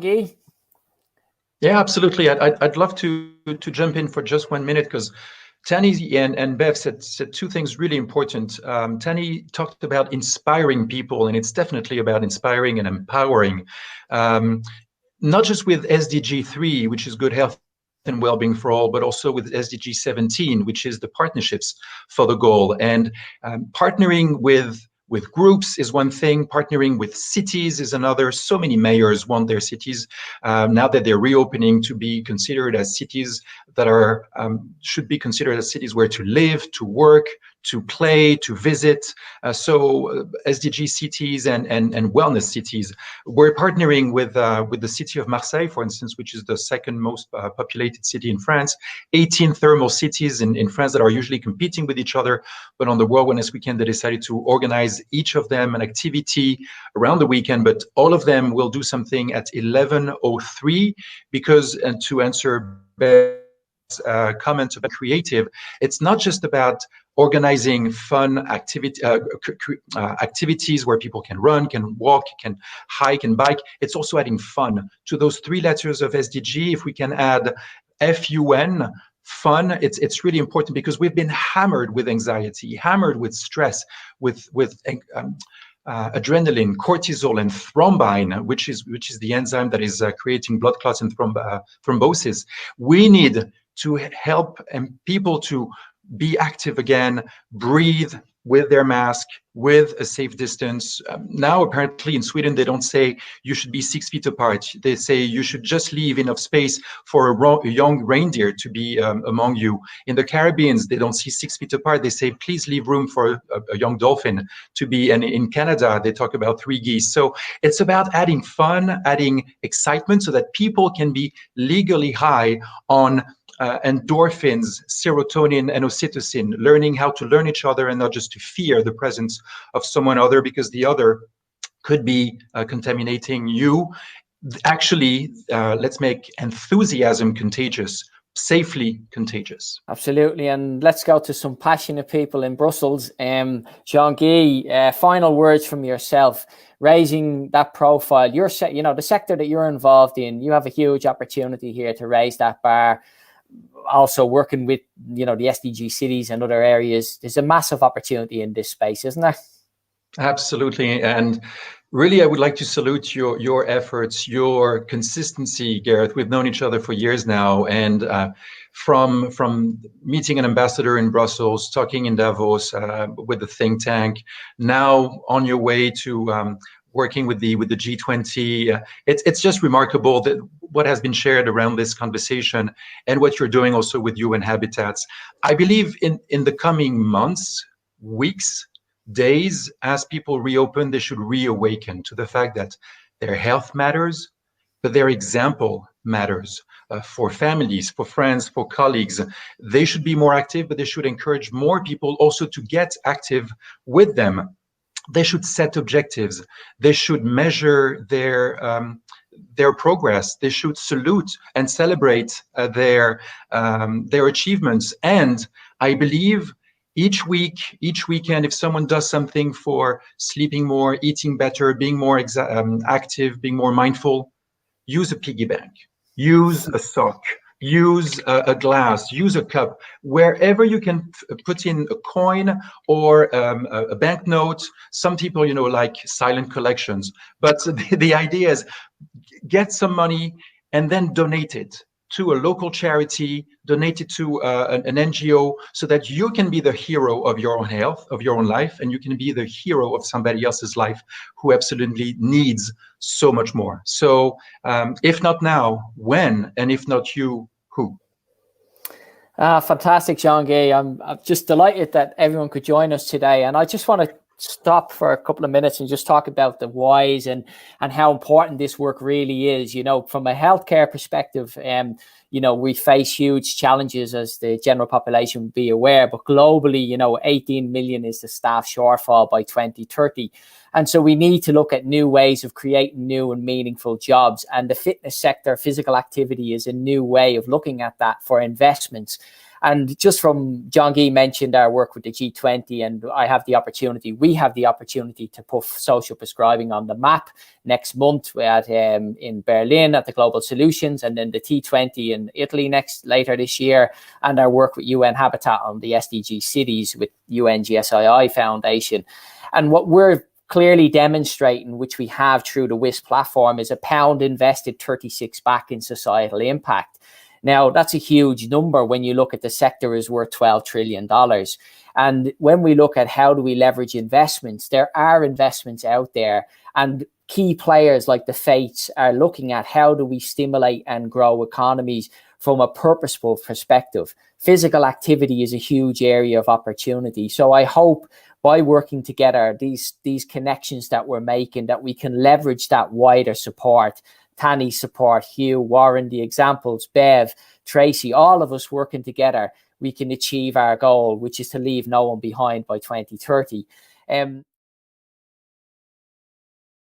Jean-Guy? Yeah, absolutely. I'd love to jump in for just 1 minute, because Tani and Bev said two things really important. Tani talked about inspiring people, and it's definitely about inspiring and empowering, not just with SDG 3, which is good health and well-being for all, but also with SDG 17, which is the partnerships for the goal. And partnering with groups is one thing, partnering with cities is another. So many mayors want their cities, now that they're reopening, to be considered as cities that are, should be considered as cities where to live, to work, to play, to visit. So SDG cities and wellness cities. We're partnering with the city of Marseille, for instance, which is the second most populated city in France, 18 thermal cities in France that are usually competing with each other. But on the World Wellness Weekend, they decided to organize each of them an activity around the weekend, but all of them will do something at 11:03, because, and to answer Beth's comment about creative, it's not just about organizing fun activities where people can run, can walk, can hike and bike. It's also adding fun to those 3 letters of SDG. If we can add FUN, fun, it's really important, because we've been hammered with anxiety, hammered with stress, with adrenaline, cortisol, and thrombine, which is the enzyme that is creating blood clots and thrombosis. We need to help people to be active again, breathe with their mask, with a safe distance. Now, apparently in Sweden, they don't say you should be 6 feet apart. They say you should just leave enough space for a young reindeer to be among you. In the Caribbean, they don't see 6 feet apart. They say, please leave room for a young dolphin to be. And in Canada, they talk about 3 geese. So it's about adding fun, adding excitement, so that people can be legally high on endorphins, serotonin, and oxytocin, learning how to learn each other and not just to fear the presence of someone other, because the other could be contaminating you. Actually, let's make enthusiasm contagious, safely contagious. Absolutely. And let's go to some passionate people in Brussels. Jean-Guy, final words from yourself, raising that profile. The sector that you're involved in, you have a huge opportunity here to raise that bar. Also working with, the SDG cities and other areas, there's a massive opportunity in this space, isn't there? Absolutely. And really, I would like to salute your efforts, your consistency, Gareth. We've known each other for years now. And from meeting an ambassador in Brussels, talking in Davos with the think tank, now on your way to working with the G20, it's just remarkable that what has been shared around this conversation and what you're doing also with UN Habitats. I believe in the coming months, weeks, days, as people reopen, they should reawaken to the fact that their health matters, but their example matters for families, for friends, for colleagues. They should be more active, but they should encourage more people also to get active with them. They should set objectives. They should measure their progress. They should salute and celebrate their achievements. And I believe each week, each weekend, if someone does something for sleeping more, eating better, being more active, being more mindful, use a piggy bank, use a sock, use a glass, use a cup, wherever you can put in a coin or a banknote. Some people, like silent collections, but the idea is get some money and then donate it to a local charity, donate it to an NGO, so that you can be the hero of your own health, of your own life, and you can be the hero of somebody else's life who absolutely needs so much more. So if not now, when? And if not you, who? Fantastic, Jean-Guy. I'm just delighted that everyone could join us today. And I just want to stop for a couple of minutes and just talk about the whys and how important this work really is. From a healthcare perspective, we face huge challenges, as the general population would be aware, but globally, 18 million is the staff shortfall by 2030. And so we need to look at new ways of creating new and meaningful jobs. And the fitness sector, physical activity, is a new way of looking at that for investments. And just from John Gee mentioned our work with the G20, and we have the opportunity to put social prescribing on the map next month in Berlin at the Global Solutions, and then the T20 in Italy later this year, and our work with UN Habitat on the SDG cities with UNGSII Foundation. And what we're clearly demonstrating, which we have through the WIS platform, is £1 invested, 36 back in societal impact. Now, that's a huge number when you look at the sector is worth $12 trillion. And when we look at how do we leverage investments, there are investments out there, and key players like the Fates are looking at how do we stimulate and grow economies from a purposeful perspective. Physical activity is a huge area of opportunity. So I hope by working together, these connections that we're making, that we can leverage that wider support. Tanny's support, Hugh, Warren, the examples, Bev, Tracy, all of us working together, we can achieve our goal, which is to leave no one behind by 2030.